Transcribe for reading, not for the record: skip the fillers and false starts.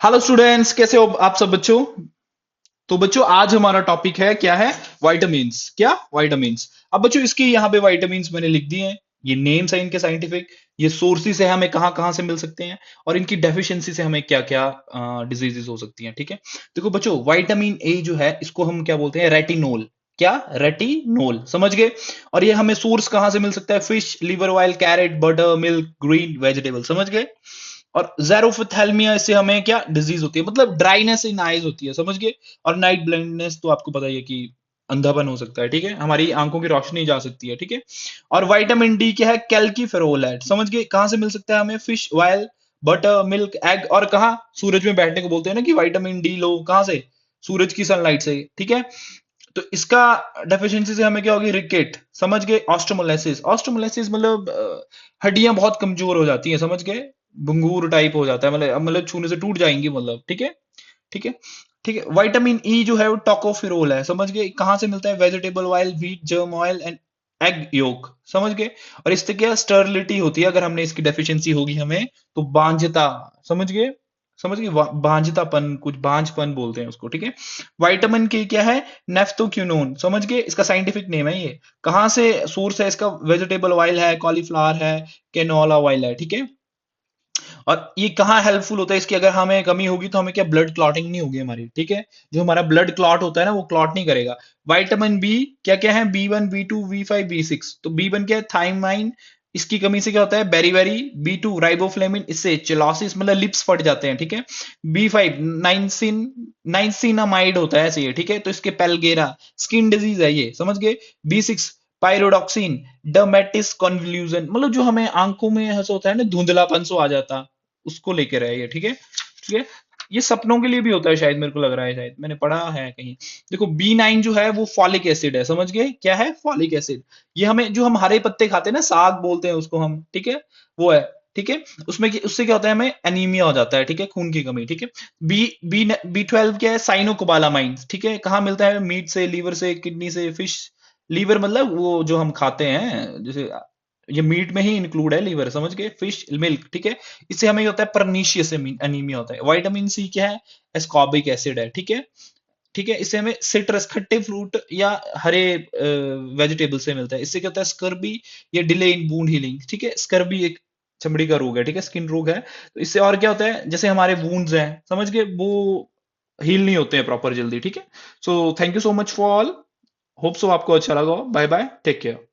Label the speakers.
Speaker 1: Hello students, कैसे हो आप सब बच्चों। तो बच्चों आज हमारा टॉपिक है क्या है? विटामिन्स। क्या विटामिन्स? अब बच्चों इसकी यहाँ पे विटामिन्स मैंने लिख दिए हैं। ये नेम्स है इनके साइंटिफिक। ये सोर्सेस है, हमें कहाँ कहाँ से मिल सकते हैं और इनकी डेफिशिएंसी से हमें क्या क्या डिजीजेस हो सकती हैं। ठीक है, देखो बच्चों, विटामिन ए जो है इसको हम क्या बोलते हैं? रेटिनोल। क्या? रेटिनोल, समझ गए। और ये हमें सोर्स कहाँ से मिल सकता है? Fish, liver oil, carrot, butter, milk, green vegetable, समझ गए। और ज़ेरोफ्थेल्मिया, इससे हमें क्या डिजीज होती है? मतलब ड्राइनेस इन आईज होती है, समझ गए। और नाइट ब्लाइंडनेस तो आपको पता ही है कि अंधापन हो सकता है, ठीक है, हमारी आंखों की रोशनी जा सकती है, ठीक है। और विटामिन डी क्या है? कैल्कीफेरोल, समझ गए। कहाँ से मिल सकता है हमें? Fish oil, butter, milk, egg. और कहाँ? सूरज में बैठने को बोलते हैं ना कि विटामिन डी लो, कहाँ से? सूरज की सनलाइट से, ठीक है। तो इसका डेफिशिएंसी से हमें क्या होगी? रिकेट, समझ गए। ऑस्टोमोलाइसिस, ऑस्टोमोलाइसिस मतलब हड्डियां बहुत कमजोर हो जाती हैं, समझ गए। भंगूर टाइप हो जाता है, मतलब छूने से टूट जाएंगी, मतलब, ठीक है। ठीक है। ठीक है। विटामिन ई जो है वो टोकोफिरोल है, समझ गए। कहाँ से मिलता है? Vegetable oil, wheat germ oil and egg yolk, समझ गए। और इससे क्या स्टर्लिटी होती है, अगर हमने इसकी डेफिशिएंसी होगी हमें, तो बांझता, समझ गए। समझ गए, बांझतापन, कुछ बांझपन बोलते हैं उसको, ठीक है। विटामिन के क्या है? नेफ्थोक्विनोन, समझ गए, इसका साइंटिफिक नेम है ये। कहाँ से सोर्स है इसका? वेजिटेबल ऑयल है, कॉलीफ्लावर है, कैनोला ऑयल है, ठीक है। और ये कहाँ हेल्पफुल होता है इसकी? अगर हमें कमी होगी तो हमें क्या ब्लड क्लॉटिंग नहीं होगी हमारी, ठीक है। जो हमारा ब्लड क्लॉट होता है ना, वो क्लॉट नहीं करेगा। विटामिन बी क्या क्या है? B1 B2 B5 B6। तो B1 क्या है? थाइमाइन। इसकी कमी से क्या होता है? बेरी B2 राइबोफ्लेविन, इससे चिलोसिस मतलब लिप्स फट जाते हैं, ठीक है। B5 नाइसिनामाइड होता है ऐसे ये, ठीक है। तो इसके पेलगेरा, स्किन डिजीज है ये, समझ गए। B6 पायरोडॉक्सिन, डर्मेटिस कॉन्वल्यूजन, मतलब जो हमें आंखों में ऐसा होता है ना, धुंधलापन सो आ जाता, उसको लेकर है ये, ठीक है। ठीक है। ये सपनों के लिए भी होता है शायद, मेरे को लग रहा है, शायद मैंने पढ़ा है कहीं। देखो B9 जो है वो फॉलिक एसिड है, समझ गए। क्या है? Folic acid. ये हमें, जो हम हरे पत्ते खाते हैं ना, साग बोलते हैं उसको हम, ठीक है, वो है, ठीक है। उससे क्या होता है? हमें एनीमिया हो जाता है, ठीक है, खून की कमी, ठीक है। बी12 क्या है? साइनोकोबालामाइन, ठीक है। कहाँ मिलता है? मीट से, लीवर से, किडनी से, फिश। लीवर मतलब वो जो हम खाते हैं, जैसे ये मीट में ही इंक्लूड है लीवर, समझ गए। फिश, मिल्क, ठीक है। इससे हमें क्या होता है? परनीशियस एनीमिया होता है। विटामिन सी क्या है? एस्कॉर्बिक एसिड है, ठीक है। ठीक है। इससे हमें सिट्रस, खट्टे फ्रूट या हरे वेजिटेबल से मिलता है। इससे क्या होता है? स्कर्बी या डिले इन वूंड हीलिंग, ठीक है। स्कर्बी एक चमड़ी का रोग है, ठीक है, स्किन रोग है। तो इससे और क्या होता है? जैसे हमारे वूंड्स हैं, समझ गए, वो हील नहीं होते हैं प्रॉपर जल्दी, ठीक है। So thank you so much for all. Hope so आपको अच्छा लगा। Bye bye, take care.